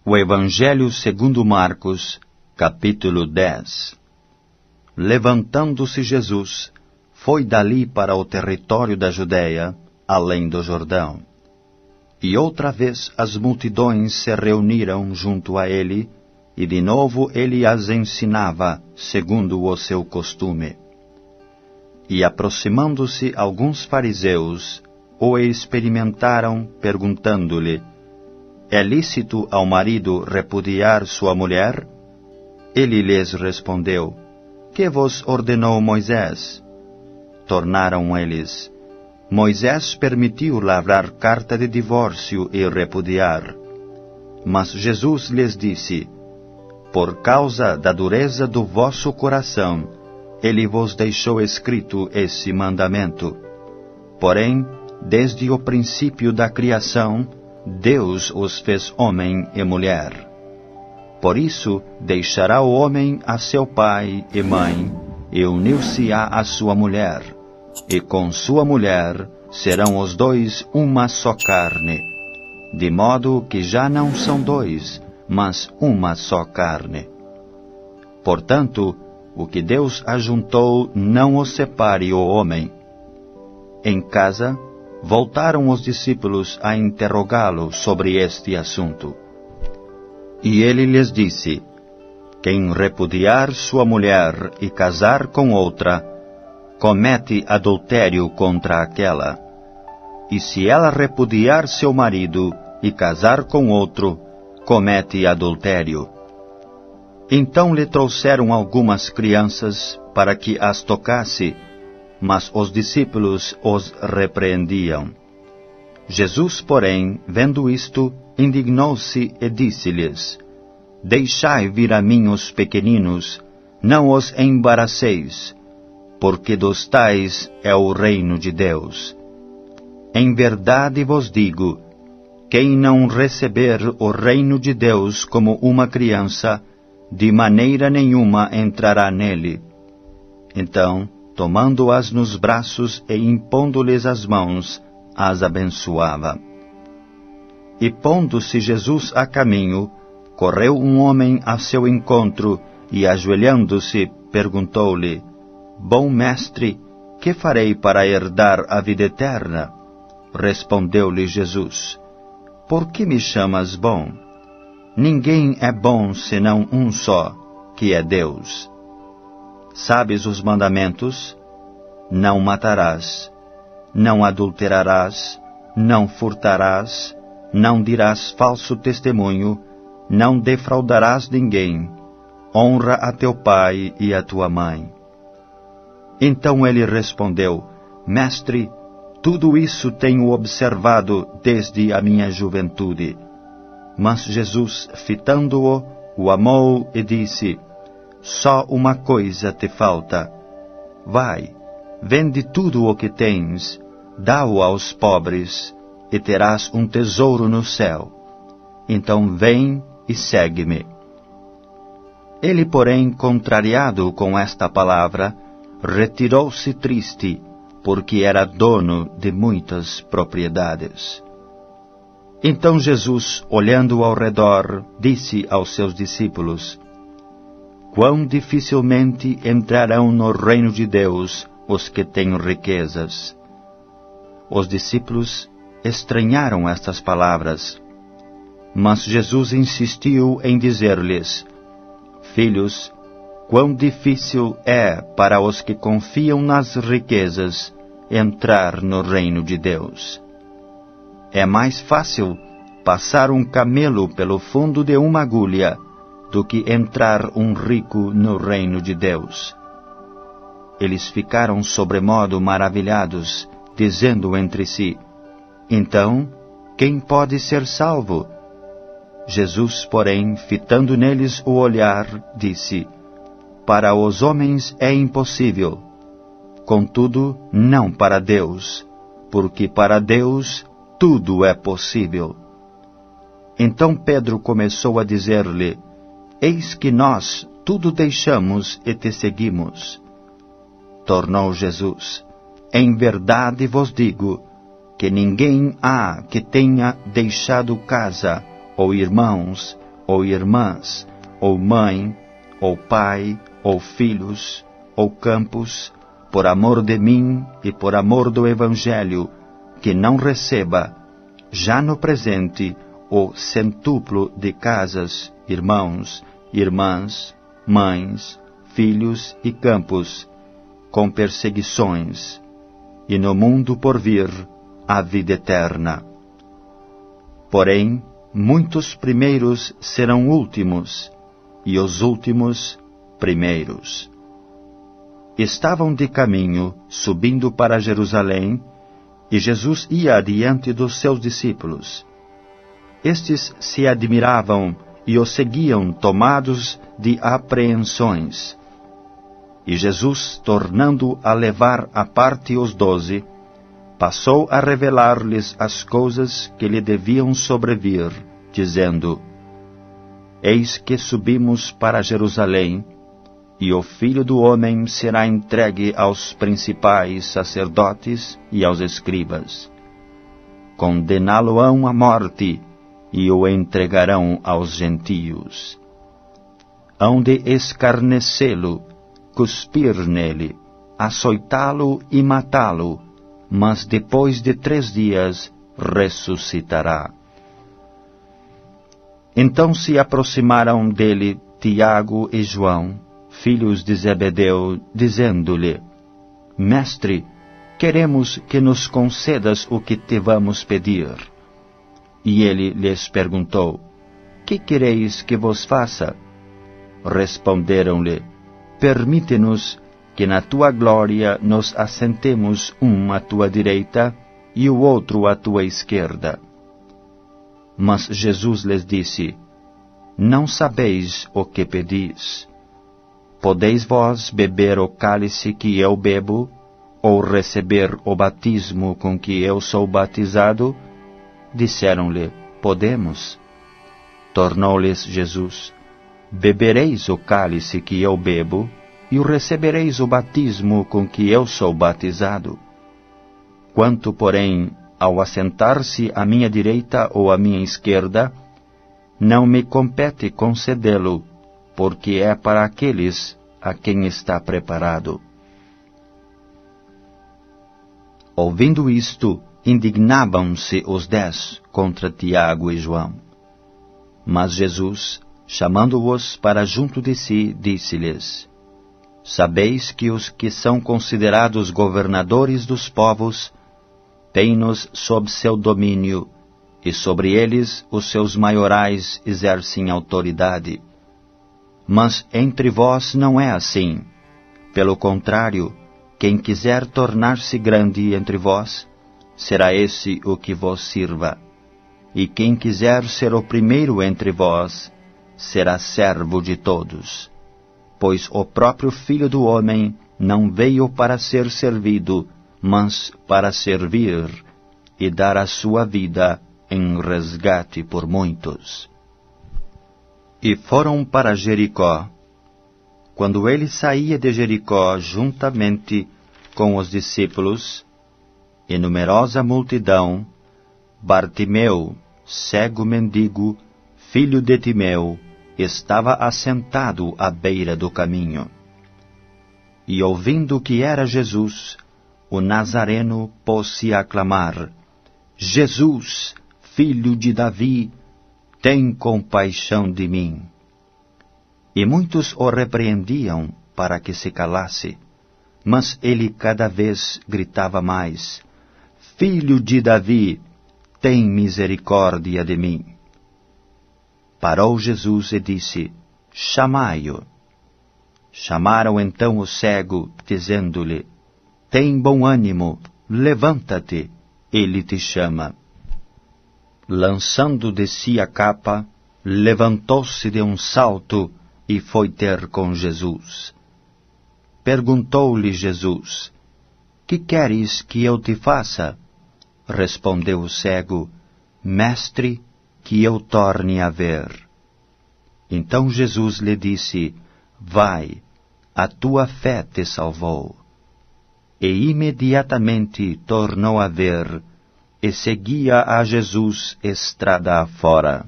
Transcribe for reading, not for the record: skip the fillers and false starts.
O Evangelho segundo Marcos, capítulo 10. Levantando-se Jesus, foi dali para o território da Judéia, além do Jordão. E outra vez as multidões se reuniram junto a ele, e de novo ele as ensinava, segundo o seu costume. E aproximando-se alguns fariseus, o experimentaram, perguntando-lhe: é lícito ao marido repudiar sua mulher? Ele lhes respondeu: que vos ordenou Moisés? Tornaram eles: Moisés permitiu lavrar carta de divórcio e repudiar. Mas Jesus lhes disse: por causa da dureza do vosso coração, ele vos deixou escrito esse mandamento. Porém, desde o princípio da criação, Deus os fez homem e mulher. Por isso, deixará o homem a seu pai e mãe, e unir-se-á à sua mulher, e com sua mulher serão os dois uma só carne, de modo que já não são dois, mas uma só carne. Portanto, o que Deus ajuntou não o separe o homem. Em casa, voltaram os discípulos a interrogá-lo sobre este assunto. E ele lhes disse: quem repudiar sua mulher e casar com outra, comete adultério contra aquela. E se ela repudiar seu marido e casar com outro, comete adultério. Então lhe trouxeram algumas crianças para que as tocasse, mas os discípulos os repreendiam. Jesus, porém, vendo isto, indignou-se e disse-lhes: deixai vir a mim os pequeninos, não os embaraceis, porque dos tais é o reino de Deus. Em verdade vos digo, quem não receber o reino de Deus como uma criança, de maneira nenhuma entrará nele. Então, tomando-as nos braços e impondo-lhes as mãos, as abençoava. E pondo-se Jesus a caminho, correu um homem a seu encontro e, ajoelhando-se, perguntou-lhe: bom mestre, que farei para herdar a vida eterna? Respondeu-lhe Jesus: por que me chamas bom? Ninguém é bom senão um só, que é Deus. Sabes os mandamentos? Não matarás, não adulterarás, não furtarás, não dirás falso testemunho, não defraudarás ninguém, honra a teu pai e a tua mãe. Então ele respondeu: mestre, tudo isso tenho observado desde a minha juventude. Mas Jesus, fitando-o, o amou e disse: só uma coisa te falta. Vai, vende tudo o que tens, dá-o aos pobres, e terás um tesouro no céu. Então vem e segue-me. Ele, porém, contrariado com esta palavra, retirou-se triste, porque era dono de muitas propriedades. Então Jesus, olhando ao redor, disse aos seus discípulos: quão dificilmente entrarão no reino de Deus os que têm riquezas. Os discípulos estranharam estas palavras, mas Jesus insistiu em dizer-lhes: filhos, quão difícil é para os que confiam nas riquezas entrar no reino de Deus. É mais fácil passar um camelo pelo fundo de uma agulha do que entrar um rico no reino de Deus. Eles ficaram sobremodo maravilhados, dizendo entre si: então, quem pode ser salvo? Jesus, porém, fitando neles o olhar, disse: para os homens é impossível, contudo, não para Deus, porque para Deus tudo é possível. Então Pedro começou a dizer-lhe: eis que nós tudo deixamos e te seguimos. Tornou Jesus: em verdade vos digo, que ninguém há que tenha deixado casa, ou irmãos, ou irmãs, ou mãe, ou pai, ou filhos, ou campos, por amor de mim e por amor do Evangelho, que não receba, já no presente, o centuplo de casas, irmãos, irmãs, mães, filhos e campos, com perseguições, e no mundo por vir a vida eterna. Porém, muitos primeiros serão últimos, e os últimos primeiros. Estavam de caminho, subindo para Jerusalém, e Jesus ia adiante dos seus discípulos. Estes se admiravam e o seguiam, tomados de apreensões. E Jesus, tornando a levar à parte os 12, passou a revelar-lhes as coisas que lhe deviam sobrevir, dizendo: Eis que subimos para Jerusalém, e o Filho do Homem será entregue aos principais sacerdotes e aos escribas. Condená-lo-ão à morte, e o entregarão aos gentios. Hão de escarnecê-lo, cuspir nele, açoitá-lo e matá-lo, mas depois de 3 dias ressuscitará. Então se aproximaram dele Tiago e João, filhos de Zebedeu, dizendo-lhe: Mestre, queremos que nos concedas o que te vamos pedir. E ele lhes perguntou: Que quereis que vos faça? Responderam-lhe: Permite-nos que na tua glória nos assentemos um à tua direita e o outro à tua esquerda. Mas Jesus lhes disse: Não sabeis o que pedis. Podeis vós beber o cálice que eu bebo, ou receber o batismo com que eu sou batizado? Disseram-lhe: Podemos. Tornou-lhes Jesus: Bebereis o cálice que eu bebo, e recebereis o batismo com que eu sou batizado. Quanto, porém, ao assentar-se à minha direita ou à minha esquerda, não me compete concedê-lo, porque é para aqueles a quem está preparado. Ouvindo isto, indignavam-se os 10 contra Tiago e João. Mas Jesus, chamando-os para junto de si, disse-lhes: Sabeis que os que são considerados governadores dos povos têm-nos sob seu domínio, e sobre eles os seus maiorais exercem autoridade. Mas entre vós não é assim. Pelo contrário, quem quiser tornar-se grande entre vós, será esse o que vos sirva. E quem quiser ser o primeiro entre vós, será servo de todos. Pois o próprio Filho do Homem não veio para ser servido, mas para servir e dar a sua vida em resgate por muitos. E foram para Jericó. Quando ele saía de Jericó juntamente com os discípulos e numerosa multidão, Bartimeu, cego mendigo, filho de Timeu, estava assentado à beira do caminho. E ouvindo que era Jesus, o Nazareno pôs-se a clamar: Jesus, filho de Davi, tem compaixão de mim. E muitos o repreendiam para que se calasse, mas ele cada vez gritava mais: Filho de Davi, tem misericórdia de mim. Parou Jesus e disse: Chamai-o. Chamaram então o cego, dizendo-lhe: Tem bom ânimo, levanta-te, ele te chama. Lançando de si a capa, levantou-se de um salto e foi ter com Jesus. Perguntou-lhe Jesus: Que queres que eu te faça? Respondeu o cego: Mestre, que eu torne a ver. Então Jesus lhe disse: Vai, a tua fé te salvou. E imediatamente tornou a ver, e seguia a Jesus estrada afora.